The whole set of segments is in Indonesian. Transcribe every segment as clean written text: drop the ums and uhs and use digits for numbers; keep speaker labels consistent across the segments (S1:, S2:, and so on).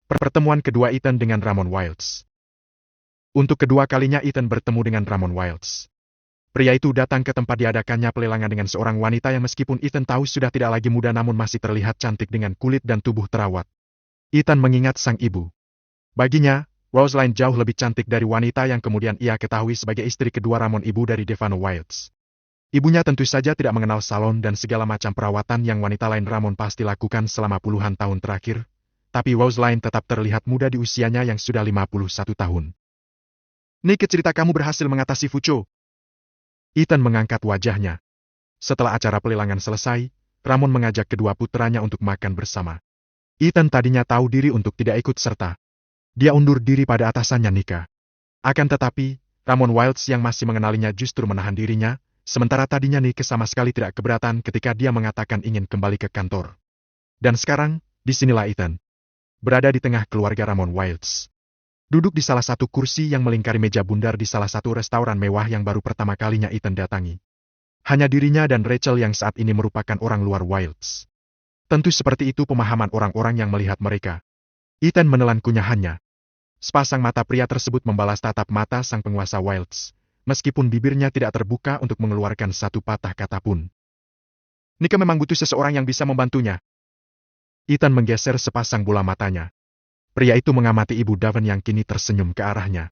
S1: Pertemuan kedua Ethan dengan Ramon Wilds. Untuk kedua kalinya Ethan bertemu dengan Ramon Wilds. Pria itu datang ke tempat diadakannya pelelangan dengan seorang wanita yang meskipun Ethan tahu sudah tidak lagi muda namun masih terlihat cantik dengan kulit dan tubuh terawat. Ethan mengingat sang ibu. Baginya, Rosaline jauh lebih cantik dari wanita yang kemudian ia ketahui sebagai istri kedua Ramon, ibu dari Devano Wilds. Ibunya tentu saja tidak mengenal salon dan segala macam perawatan yang wanita lain Ramon pasti lakukan selama puluhan tahun terakhir. Tapi Rosaline tetap terlihat muda di usianya yang sudah 51 tahun. Nick, cerita kamu berhasil mengatasi Fucho. Ethan mengangkat wajahnya. Setelah acara pelelangan selesai, Ramon mengajak kedua putranya untuk makan bersama. Ethan tadinya tahu diri untuk tidak ikut serta. Dia undur diri pada atasannya Nika. Akan tetapi, Ramon Wilds yang masih mengenalinya justru menahan dirinya, sementara tadinya Nick sama sekali tidak keberatan ketika dia mengatakan ingin kembali ke kantor. Dan sekarang, disinilah Ethan. Berada di tengah keluarga Ramon Wilds. Duduk di salah satu kursi yang melingkari meja bundar di salah satu restoran mewah yang baru pertama kalinya Ethan datangi. Hanya dirinya dan Rachel yang saat ini merupakan orang luar Wilds. Tentu seperti itu pemahaman orang-orang yang melihat mereka. Ethan menelan kunyahannya. Sepasang mata pria tersebut membalas tatap mata sang penguasa Wilds, meskipun bibirnya tidak terbuka untuk mengeluarkan satu patah kata pun. Nika memang butuh seseorang yang bisa membantunya. Ethan menggeser sepasang bola matanya. Pria itu mengamati Ibu Daven yang kini tersenyum ke arahnya.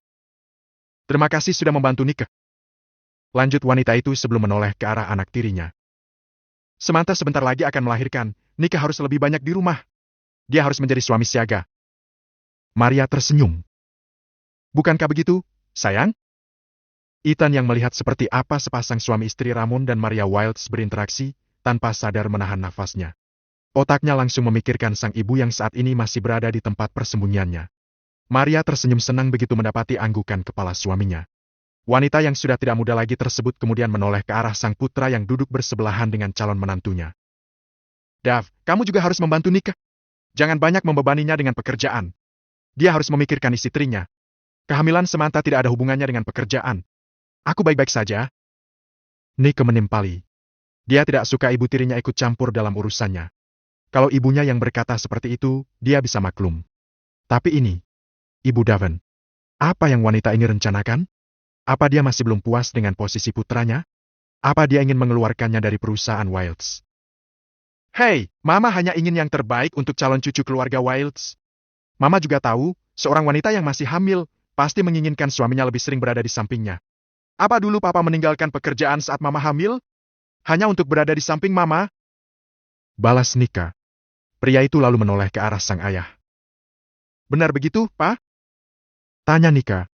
S1: Terima kasih sudah membantu Nika. Lanjut wanita itu sebelum menoleh ke arah anak tirinya. Samantha sebentar lagi akan melahirkan, Nika harus lebih banyak di rumah. Dia harus menjadi suami siaga. Maria tersenyum. Bukankah begitu, sayang? Ethan yang melihat seperti apa sepasang suami istri Ramon dan Maria Wilds berinteraksi, tanpa sadar menahan nafasnya. Otaknya langsung memikirkan sang ibu yang saat ini masih berada di tempat persembunyiannya. Maria tersenyum senang begitu mendapati anggukan kepala suaminya. Wanita yang sudah tidak muda lagi tersebut kemudian menoleh ke arah sang putra yang duduk bersebelahan dengan calon menantunya. Dav, kamu juga harus membantu Nika. Jangan banyak membebaninya dengan pekerjaan. Dia harus memikirkan istrinya. Kehamilan Samantha tidak ada hubungannya dengan pekerjaan. Aku baik-baik saja. Nika menimpali. Dia tidak suka ibu tirinya ikut campur dalam urusannya. Kalau ibunya yang berkata seperti itu, dia bisa maklum. Tapi ini, Ibu Daven. Apa yang wanita ini rencanakan? Apa dia masih belum puas dengan posisi putranya? Apa dia ingin mengeluarkannya dari perusahaan Wilds? Hei, Mama hanya ingin yang terbaik untuk calon cucu keluarga Wilds. Mama juga tahu, seorang wanita yang masih hamil, pasti menginginkan suaminya lebih sering berada di sampingnya. Apa dulu Papa meninggalkan pekerjaan saat Mama hamil? Hanya untuk berada di samping Mama? Balas Nika. Pria itu lalu menoleh ke arah sang ayah. Benar begitu, Pak? Tanya Nika.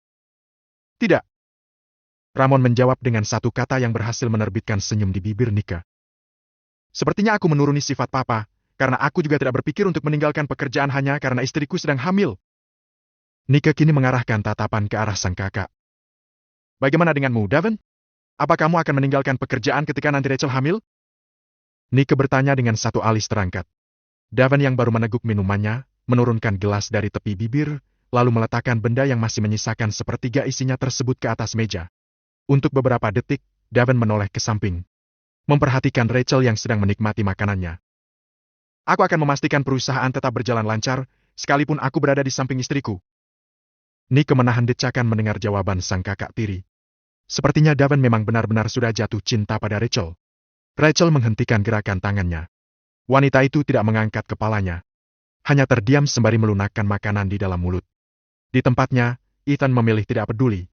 S1: Tidak. Ramon menjawab dengan satu kata yang berhasil menerbitkan senyum di bibir Nika. Sepertinya aku menuruni sifat Papa, karena aku juga tidak berpikir untuk meninggalkan pekerjaan hanya karena istriku sedang hamil. Nika kini mengarahkan tatapan ke arah sang kakak. Bagaimana denganmu, Daven? Apa kamu akan meninggalkan pekerjaan ketika nanti Rachel hamil? Nika bertanya dengan satu alis terangkat. Daven yang baru meneguk minumannya, menurunkan gelas dari tepi bibir, lalu meletakkan benda yang masih menyisakan sepertiga isinya tersebut ke atas meja. Untuk beberapa detik, Daven menoleh ke samping. Memperhatikan Rachel yang sedang menikmati makanannya. Aku akan memastikan perusahaan tetap berjalan lancar, sekalipun aku berada di samping istriku. Nika menahan decakan mendengar jawaban sang kakak tiri. Sepertinya Daven memang benar-benar sudah jatuh cinta pada Rachel. Rachel menghentikan gerakan tangannya. Wanita itu tidak mengangkat kepalanya. Hanya terdiam sembari melunakkan makanan di dalam mulut. Di tempatnya, Ethan memilih tidak peduli.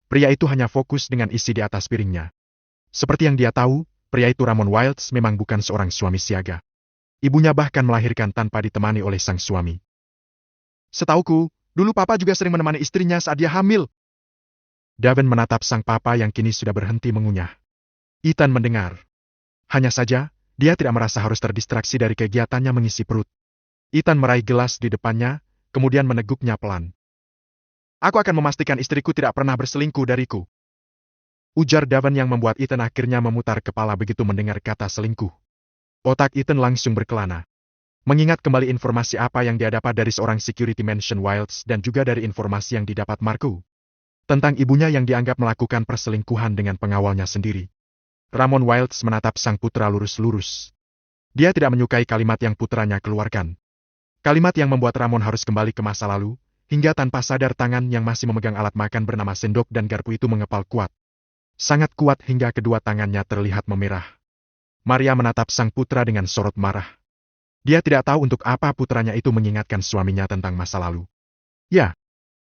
S1: Pria itu hanya fokus dengan isi di atas piringnya. Seperti yang dia tahu, pria itu Ramon Wilds memang bukan seorang suami siaga. Ibunya bahkan melahirkan tanpa ditemani oleh sang suami. Setauku, dulu Papa juga sering menemani istrinya saat dia hamil. Daven menatap sang papa yang kini sudah berhenti mengunyah. Ethan mendengar. Hanya saja, dia tidak merasa harus terdistraksi dari kegiatannya mengisi perut. Ethan meraih gelas di depannya, kemudian meneguknya pelan. Aku akan memastikan istriku tidak pernah berselingkuh dariku. Ujar Daven yang membuat Ethan akhirnya memutar kepala begitu mendengar kata selingkuh. Otak Ethan langsung berkelana. Mengingat kembali informasi apa yang dia dapat dari seorang security mansion Wilds dan juga dari informasi yang didapat Marco. Tentang ibunya yang dianggap melakukan perselingkuhan dengan pengawalnya sendiri. Ramon Wilds menatap sang putra lurus-lurus. Dia tidak menyukai kalimat yang putranya keluarkan. Kalimat yang membuat Ramon harus kembali ke masa lalu, hingga tanpa sadar tangan yang masih memegang alat makan bernama sendok dan garpu itu mengepal kuat. Sangat kuat hingga kedua tangannya terlihat memerah. Maria menatap sang putra dengan sorot marah. Dia tidak tahu untuk apa putranya itu mengingatkan suaminya tentang masa lalu. Ya,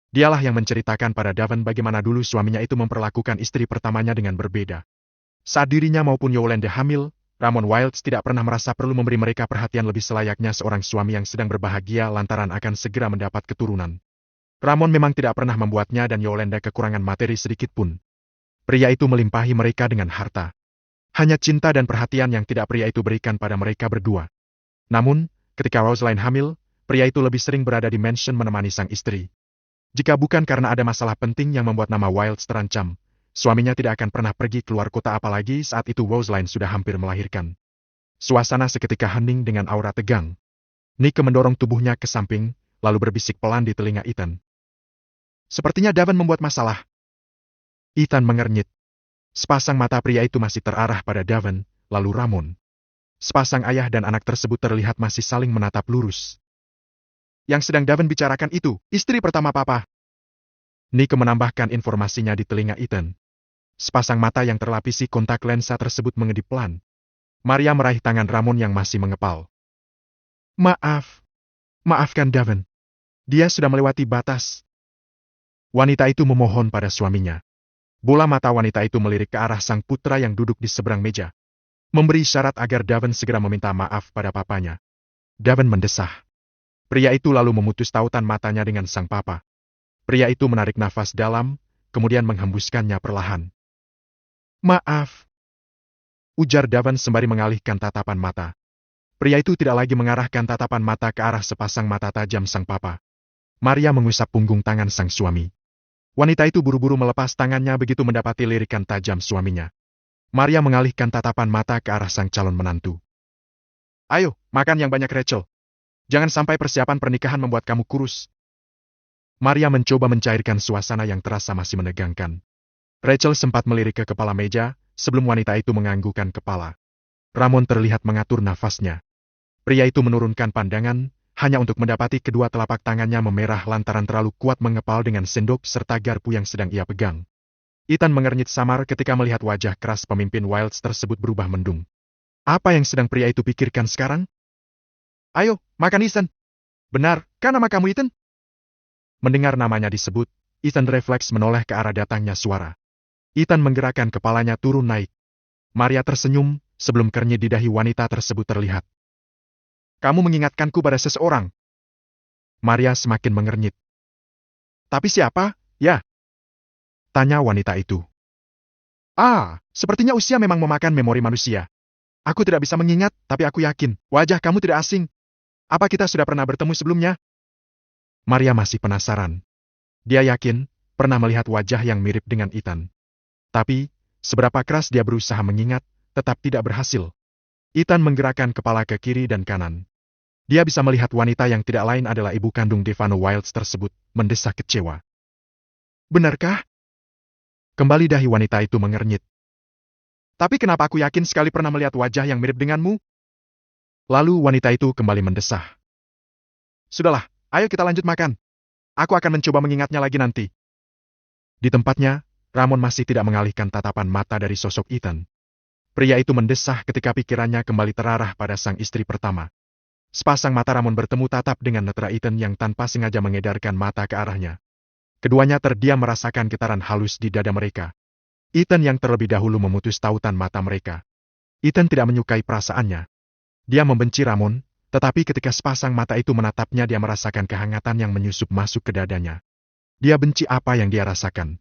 S1: dialah yang menceritakan pada Daven bagaimana dulu suaminya itu memperlakukan istri pertamanya dengan berbeda. Saat dirinya maupun Yolanda hamil, Ramon Wilds tidak pernah merasa perlu memberi mereka perhatian lebih selayaknya seorang suami yang sedang berbahagia lantaran akan segera mendapat keturunan. Ramon memang tidak pernah membuatnya dan Yolanda kekurangan materi sedikit pun. Pria itu melimpahi mereka dengan harta. Hanya cinta dan perhatian yang tidak pria itu berikan pada mereka berdua. Namun, ketika Rosalind hamil, pria itu lebih sering berada di mansion menemani sang istri. Jika bukan karena ada masalah penting yang membuat nama Wilds terancam, suaminya tidak akan pernah pergi keluar kota apalagi saat itu Rosalind sudah hampir melahirkan. Suasana seketika hening dengan aura tegang. Nike mendorong tubuhnya ke samping, lalu berbisik pelan di telinga Ethan. Sepertinya Daven membuat masalah. Ethan mengernyit. Sepasang mata pria itu masih terarah pada Daven, lalu Ramon. Sepasang ayah dan anak tersebut terlihat masih saling menatap lurus. Yang sedang Daven bicarakan itu, istri pertama Papa. Nike menambahkan informasinya di telinga Ethan. Sepasang mata yang terlapisi kontak lensa tersebut mengedip pelan. Maria meraih tangan Ramon yang masih mengepal. Maafkan Daven. Dia sudah melewati batas. Wanita itu memohon pada suaminya. Bola mata wanita itu melirik ke arah sang putra yang duduk di seberang meja. Memberi syarat agar Daven segera meminta maaf pada papanya. Daven mendesah. Pria itu lalu memutus tautan matanya dengan sang papa. Pria itu menarik nafas dalam, kemudian menghembuskannya perlahan. Maaf, ujar Daven sembari mengalihkan tatapan mata. Pria itu tidak lagi mengarahkan tatapan mata ke arah sepasang mata tajam sang papa. Maria mengusap punggung tangan sang suami. Wanita itu buru-buru melepas tangannya begitu mendapati lirikan tajam suaminya. Maria mengalihkan tatapan mata ke arah sang calon menantu. Ayo, makan yang banyak Rachel. Jangan sampai persiapan pernikahan membuat kamu kurus. Maria mencoba mencairkan suasana yang terasa masih menegangkan. Rachel sempat melirik ke kepala meja, sebelum wanita itu menganggukkan kepala. Ramon terlihat mengatur nafasnya. Pria itu menurunkan pandangan, hanya untuk mendapati kedua telapak tangannya memerah lantaran terlalu kuat mengepal dengan sendok serta garpu yang sedang ia pegang. Ethan mengernyit samar ketika melihat wajah keras pemimpin Wilds tersebut berubah mendung. Apa yang sedang pria itu pikirkan sekarang? Ayo, makan Ethan. Benar, kan nama kamu Ethan? Mendengar namanya disebut, Ethan refleks menoleh ke arah datangnya suara. Ethan menggerakkan kepalanya turun naik. Maria tersenyum, sebelum kernyit di dahi wanita tersebut terlihat. Kamu mengingatkanku pada seseorang. Maria semakin mengernyit. Tapi siapa, ya? Tanya wanita itu. Sepertinya usia memang memakan memori manusia. Aku tidak bisa mengingat, tapi aku yakin, wajah kamu tidak asing. Apa kita sudah pernah bertemu sebelumnya? Maria masih penasaran. Dia yakin, pernah melihat wajah yang mirip dengan Ethan. Tapi, seberapa keras dia berusaha mengingat, tetap tidak berhasil. Ethan menggerakkan kepala ke kiri dan kanan. Dia bisa melihat wanita yang tidak lain adalah ibu kandung Devano Wilds tersebut, mendesak kecewa. Benarkah? Kembali dahi wanita itu mengernyit. Tapi kenapa aku yakin sekali pernah melihat wajah yang mirip denganmu? Lalu wanita itu kembali mendesah. Sudahlah, ayo kita lanjut makan. Aku akan mencoba mengingatnya lagi nanti. Di tempatnya, Ramon masih tidak mengalihkan tatapan mata dari sosok Ethan. Pria itu mendesah ketika pikirannya kembali terarah pada sang istri pertama. Sepasang mata Ramon bertemu tatap dengan netera Ethan yang tanpa sengaja mengedarkan mata ke arahnya. Keduanya terdiam merasakan getaran halus di dada mereka. Ethan yang terlebih dahulu memutus tautan mata mereka. Ethan tidak menyukai perasaannya. Dia membenci Ramon, tetapi ketika sepasang mata itu menatapnya dia merasakan kehangatan yang menyusup masuk ke dadanya. Dia benci apa yang dia rasakan.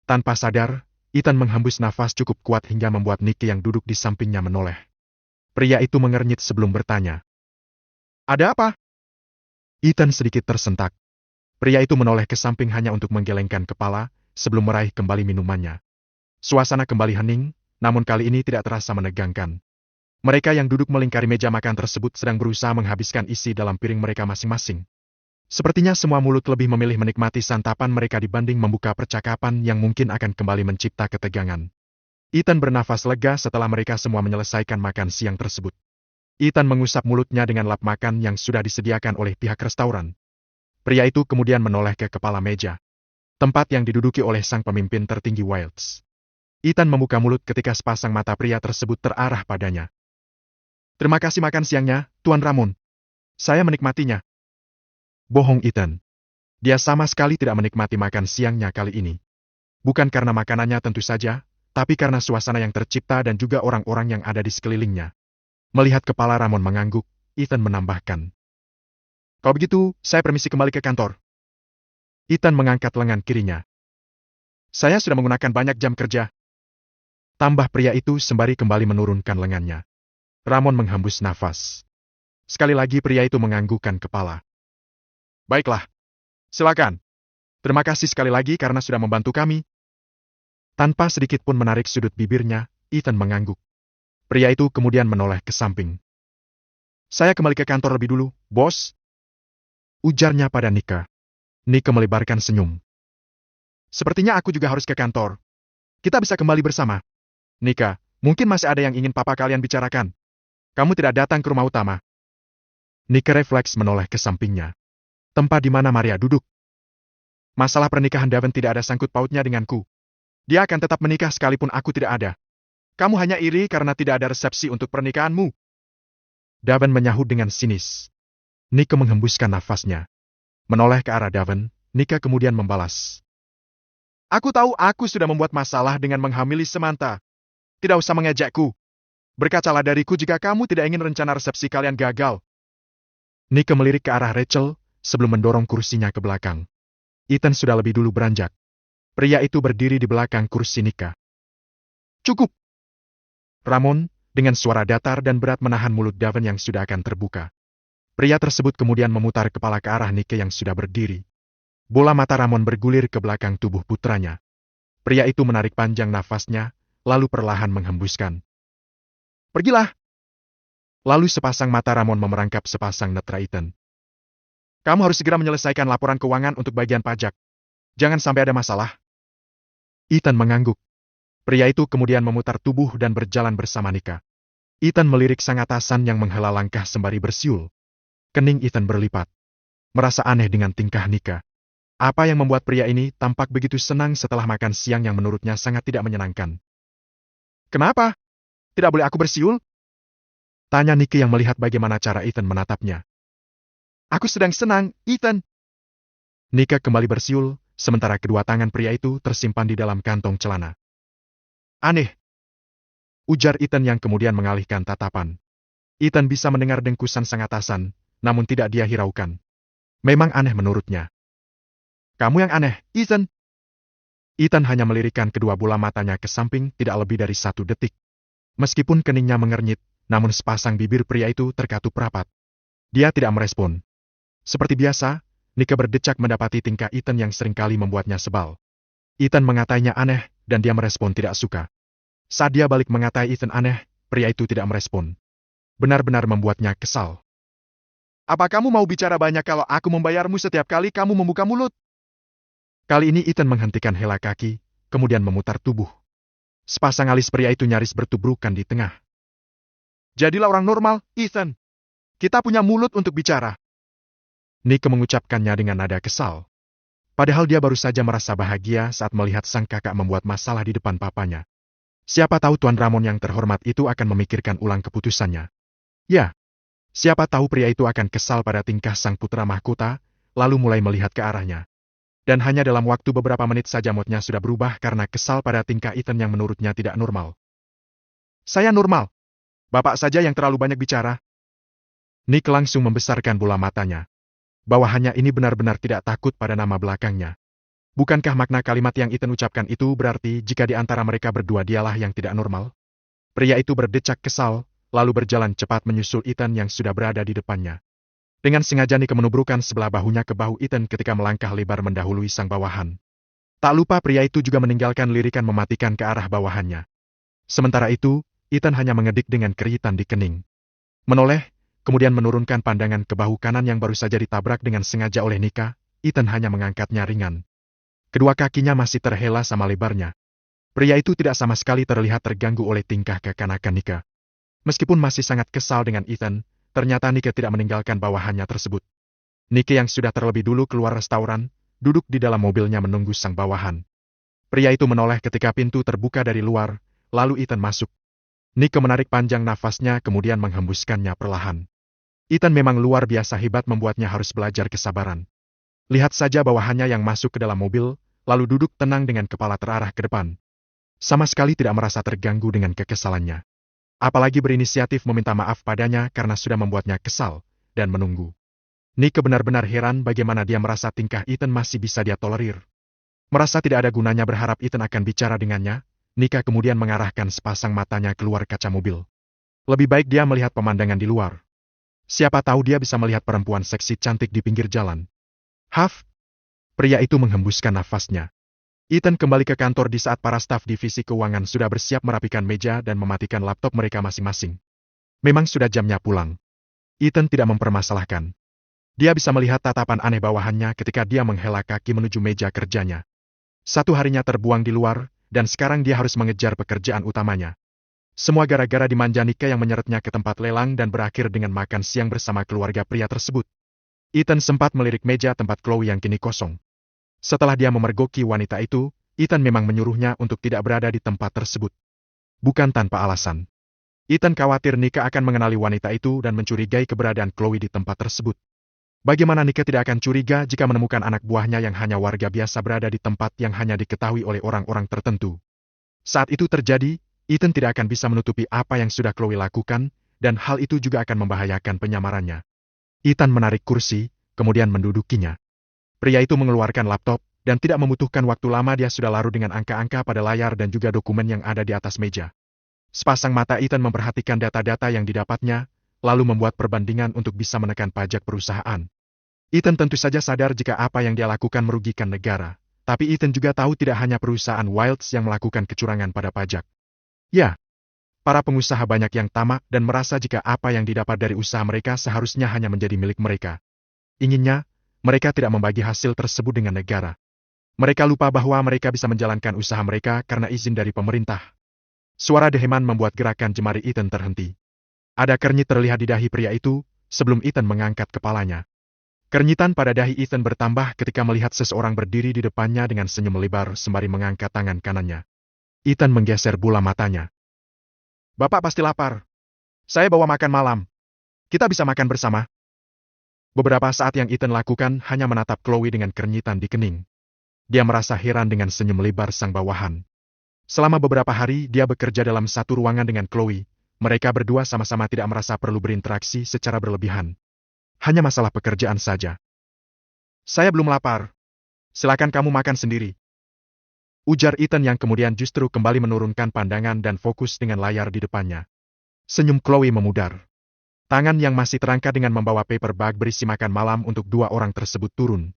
S1: Tanpa sadar, Ethan menghembus nafas cukup kuat hingga membuat Nicky yang duduk di sampingnya menoleh. Pria itu mengernyit sebelum bertanya. Ada apa? Ethan sedikit tersentak. Pria itu menoleh ke samping hanya untuk menggelengkan kepala, sebelum meraih kembali minumannya. Suasana kembali hening, namun kali ini tidak terasa menegangkan. Mereka yang duduk melingkari meja makan tersebut sedang berusaha menghabiskan isi dalam piring mereka masing-masing. Sepertinya semua mulut lebih memilih menikmati santapan mereka dibanding membuka percakapan yang mungkin akan kembali mencipta ketegangan. Ethan bernafas lega setelah mereka semua menyelesaikan makan siang tersebut. Ethan mengusap mulutnya dengan lap makan yang sudah disediakan oleh pihak restoran. Pria itu kemudian menoleh ke kepala meja, tempat yang diduduki oleh sang pemimpin tertinggi Wilds. Ethan membuka mulut ketika sepasang mata pria tersebut terarah padanya. Terima kasih makan siangnya, Tuan Ramon. Saya menikmatinya. Bohong Ethan. Dia sama sekali tidak menikmati makan siangnya kali ini. Bukan karena makanannya tentu saja, tapi karena suasana yang tercipta dan juga orang-orang yang ada di sekelilingnya. Melihat kepala Ramon mengangguk, Ethan menambahkan. Kalau begitu, saya permisi kembali ke kantor. Ethan mengangkat lengan kirinya. Saya sudah menggunakan banyak jam kerja. Tambah pria itu sembari kembali menurunkan lengannya. Ramon menghembus nafas. Sekali lagi pria itu menganggukkan kepala. Baiklah. Silakan. Terima kasih sekali lagi karena sudah membantu kami. Tanpa sedikit pun menarik sudut bibirnya, Ethan mengangguk. Pria itu kemudian menoleh ke samping. Saya kembali ke kantor lebih dulu, bos. Ujarnya pada Nika. Nika melebarkan senyum. Sepertinya aku juga harus ke kantor. Kita bisa kembali bersama. Nika, mungkin masih ada yang ingin papa kalian bicarakan. Kamu tidak datang ke rumah utama. Nika refleks menoleh ke sampingnya. Tempat di mana Maria duduk. Masalah pernikahan Daven tidak ada sangkut pautnya denganku. Dia akan tetap menikah sekalipun aku tidak ada. Kamu hanya iri karena tidak ada resepsi untuk pernikahanmu. Daven menyahut dengan sinis. Nika menghembuskan nafasnya. Menoleh ke arah Daven, Nika kemudian membalas. Aku tahu aku sudah membuat masalah dengan menghamili Samantha. Tidak usah mengejekku. Berkacalah dariku jika kamu tidak ingin rencana resepsi kalian gagal. Nika melirik ke arah Rachel, sebelum mendorong kursinya ke belakang. Ethan sudah lebih dulu beranjak. Pria itu berdiri di belakang kursi Nika. Cukup. Ramon, dengan suara datar dan berat menahan mulut Daven yang sudah akan terbuka. Pria tersebut kemudian memutar kepala ke arah Nika yang sudah berdiri. Bola mata Ramon bergulir ke belakang tubuh putranya. Pria itu menarik panjang nafasnya, lalu perlahan menghembuskan. Pergilah. Lalu sepasang mata Ramon memerangkap sepasang netra Ethan. Kamu harus segera menyelesaikan laporan keuangan untuk bagian pajak. Jangan sampai ada masalah. Ethan mengangguk. Pria itu kemudian memutar tubuh dan berjalan bersama Nika. Ethan melirik sang atasan yang menghela langkah sembari bersiul. Kening Ethan berlipat. Merasa aneh dengan tingkah Nika. Apa yang membuat pria ini tampak begitu senang setelah makan siang yang menurutnya sangat tidak menyenangkan. Kenapa? Tidak boleh aku bersiul? Tanya Nika yang melihat bagaimana cara Ethan menatapnya. Aku sedang senang, Ethan. Nika kembali bersiul, sementara kedua tangan pria itu tersimpan di dalam kantong celana. Aneh. Ujar Ethan yang kemudian mengalihkan tatapan. Ethan bisa mendengar dengkusan sang atasan, namun tidak dia hiraukan. Memang aneh menurutnya. Kamu yang aneh, Ethan. Ethan hanya melirikkan kedua bola matanya ke samping tidak lebih dari 1 detik. Meskipun keningnya mengernyit, namun sepasang bibir pria itu terkatup rapat. Dia tidak merespon. Seperti biasa, Nika berdecak mendapati tingkah Ethan yang seringkali membuatnya sebal. Ethan mengatainya aneh, dan dia merespon tidak suka. Saat dia balik mengatai Ethan aneh, pria itu tidak merespon. Benar-benar membuatnya kesal. Apa kamu mau bicara banyak kalau aku membayarmu setiap kali kamu membuka mulut? Kali ini Ethan menghentikan hela kaki, kemudian memutar tubuh. Sepasang alis pria itu nyaris bertubrukan di tengah. Jadilah orang normal, Ethan. Kita punya mulut untuk bicara. Nika mengucapkannya dengan nada kesal. Padahal dia baru saja merasa bahagia saat melihat sang kakak membuat masalah di depan papanya. Siapa tahu Tuan Ramon yang terhormat itu akan memikirkan ulang keputusannya. Ya, siapa tahu pria itu akan kesal pada tingkah sang putra mahkota, lalu mulai melihat ke arahnya. Dan hanya dalam waktu beberapa menit saja moodnya sudah berubah karena kesal pada tingkah Ethan yang menurutnya tidak normal. Saya normal. Bapak saja yang terlalu banyak bicara. Nick langsung membesarkan bola matanya. Bawahannya ini benar-benar tidak takut pada nama belakangnya. Bukankah makna kalimat yang Ethan ucapkan itu berarti jika di antara mereka berdua dialah yang tidak normal? Pria itu berdecak kesal, lalu berjalan cepat menyusul Ethan yang sudah berada di depannya. Dengan sengaja Nick menubrukkan sebelah bahunya ke bahu Ethan ketika melangkah lebar mendahului sang bawahan. Tak lupa pria itu juga meninggalkan lirikan mematikan ke arah bawahannya. Sementara itu, Ethan hanya mengedik dengan keritan di kening. Menoleh, kemudian menurunkan pandangan ke bahu kanan yang baru saja ditabrak dengan sengaja oleh Nika, Ethan hanya mengangkatnya ringan. Kedua kakinya masih terhela sama lebarnya. Pria itu tidak sama sekali terlihat terganggu oleh tingkah kekanakan Nika. Meskipun masih sangat kesal dengan Ethan, ternyata Nike tidak meninggalkan bawahannya tersebut. Nike yang sudah terlebih dulu keluar restoran, duduk di dalam mobilnya menunggu sang bawahan. Pria itu menoleh ketika pintu terbuka dari luar, lalu Ethan masuk. Nike menarik panjang nafasnya kemudian menghembuskannya perlahan. Ethan memang luar biasa hebat membuatnya harus belajar kesabaran. Lihat saja bawahannya yang masuk ke dalam mobil, lalu duduk tenang dengan kepala terarah ke depan. Sama sekali tidak merasa terganggu dengan kekesalannya. Apalagi berinisiatif meminta maaf padanya karena sudah membuatnya kesal, dan menunggu. Nike benar-benar heran bagaimana dia merasa tingkah Ethan masih bisa dia tolerir. Merasa tidak ada gunanya berharap Ethan akan bicara dengannya, Nike kemudian mengarahkan sepasang matanya keluar kaca mobil. Lebih baik dia melihat pemandangan di luar. Siapa tahu dia bisa melihat perempuan seksi cantik di pinggir jalan. Huff! Pria itu menghembuskan nafasnya. Ethan kembali ke kantor di saat para staf divisi keuangan sudah bersiap merapikan meja dan mematikan laptop mereka masing-masing. Memang sudah jamnya pulang. Ethan tidak mempermasalahkan. Dia bisa melihat tatapan aneh bawahannya ketika dia menghela kaki menuju meja kerjanya. Satu harinya terbuang di luar, dan sekarang dia harus mengejar pekerjaan utamanya. Semua gara-gara dimanja Nike yang menyeretnya ke tempat lelang dan berakhir dengan makan siang bersama keluarga pria tersebut. Ethan sempat melirik meja tempat Chloe yang kini kosong. Setelah dia memergoki wanita itu, Ethan memang menyuruhnya untuk tidak berada di tempat tersebut. Bukan tanpa alasan. Ethan khawatir Nike akan mengenali wanita itu dan mencurigai keberadaan Chloe di tempat tersebut. Bagaimana Nike tidak akan curiga jika menemukan anak buahnya yang hanya warga biasa berada di tempat yang hanya diketahui oleh orang-orang tertentu. Saat itu terjadi, Ethan tidak akan bisa menutupi apa yang sudah Chloe lakukan, dan hal itu juga akan membahayakan penyamarannya. Ethan menarik kursi, kemudian mendudukinya. Pria itu mengeluarkan laptop, dan tidak membutuhkan waktu lama dia sudah larut dengan angka-angka pada layar dan juga dokumen yang ada di atas meja. Sepasang mata Ethan memperhatikan data-data yang didapatnya, lalu membuat perbandingan untuk bisa menekan pajak perusahaan. Ethan tentu saja sadar jika apa yang dia lakukan merugikan negara, tapi Ethan juga tahu tidak hanya perusahaan Wilds yang melakukan kecurangan pada pajak. Ya, para pengusaha banyak yang tamak dan merasa jika apa yang didapat dari usaha mereka seharusnya hanya menjadi milik mereka. Inginnya, mereka tidak membagi hasil tersebut dengan negara. Mereka lupa bahwa mereka bisa menjalankan usaha mereka karena izin dari pemerintah. Suara deheman membuat gerakan jemari Ethan terhenti. Ada kernyit terlihat di dahi pria itu, sebelum Ethan mengangkat kepalanya. Kernyitan pada dahi Ethan bertambah ketika melihat seseorang berdiri di depannya dengan senyum lebar sembari mengangkat tangan kanannya. Ethan menggeser bola matanya. Bapak pasti lapar. Saya bawa makan malam. Kita bisa makan bersama. Beberapa saat yang Ethan lakukan hanya menatap Chloe dengan kernyitan di kening. Dia merasa heran dengan senyum lebar sang bawahan. Selama beberapa hari dia bekerja dalam satu ruangan dengan Chloe, mereka berdua sama-sama tidak merasa perlu berinteraksi secara berlebihan. Hanya masalah pekerjaan saja. Saya belum lapar. Silakan kamu makan sendiri. Ujar Ethan yang kemudian justru kembali menurunkan pandangan dan fokus dengan layar di depannya. Senyum Chloe memudar. Tangan yang masih terangkat dengan membawa paper bag berisi makan malam untuk dua orang tersebut turun.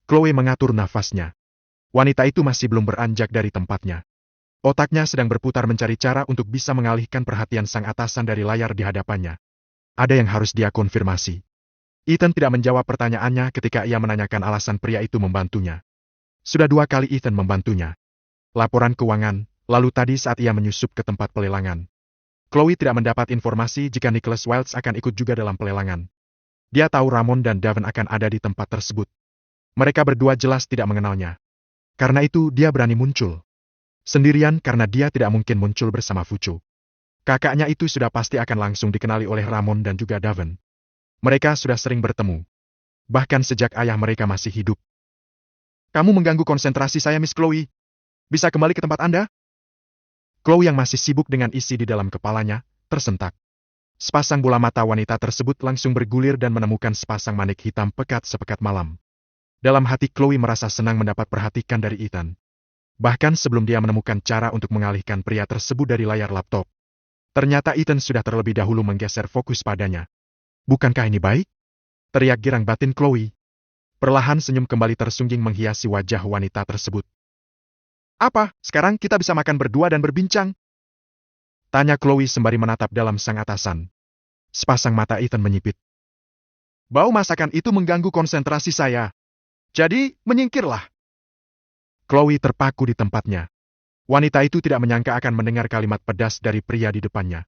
S1: Chloe mengatur nafasnya. Wanita itu masih belum beranjak dari tempatnya. Otaknya sedang berputar mencari cara untuk bisa mengalihkan perhatian sang atasan dari layar di hadapannya. Ada yang harus dia konfirmasi. Ethan tidak menjawab pertanyaannya ketika ia menanyakan alasan pria itu membantunya. Sudah 2 kali Ethan membantunya. Laporan keuangan, lalu tadi saat ia menyusup ke tempat pelelangan. Chloe tidak mendapat informasi jika Nicholas Wilds akan ikut juga dalam pelelangan. Dia tahu Ramon dan Davin akan ada di tempat tersebut. Mereka berdua jelas tidak mengenalnya. Karena itu dia berani muncul. Sendirian karena dia tidak mungkin muncul bersama Fucu. Kakaknya itu sudah pasti akan langsung dikenali oleh Ramon dan juga Davin. Mereka sudah sering bertemu. Bahkan sejak ayah mereka masih hidup. Kamu mengganggu konsentrasi saya, Miss Chloe. Bisa kembali ke tempat Anda? Chloe yang masih sibuk dengan isi di dalam kepalanya, tersentak. Sepasang bola mata wanita tersebut langsung bergulir dan menemukan sepasang manik hitam pekat sepekat malam. Dalam hati Chloe merasa senang mendapat perhatian dari Ethan. Bahkan sebelum dia menemukan cara untuk mengalihkan pria tersebut dari layar laptop. Ternyata Ethan sudah terlebih dahulu menggeser fokus padanya. Bukankah ini baik? Teriak girang batin Chloe. Perlahan senyum kembali tersungging menghiasi wajah wanita tersebut. Apa, sekarang kita bisa makan berdua dan berbincang? Tanya Chloe sembari menatap dalam sang atasan. Sepasang mata Ethan menyipit. Bau masakan itu mengganggu konsentrasi saya. Jadi, menyingkirlah. Chloe terpaku di tempatnya. Wanita itu tidak menyangka akan mendengar kalimat pedas dari pria di depannya.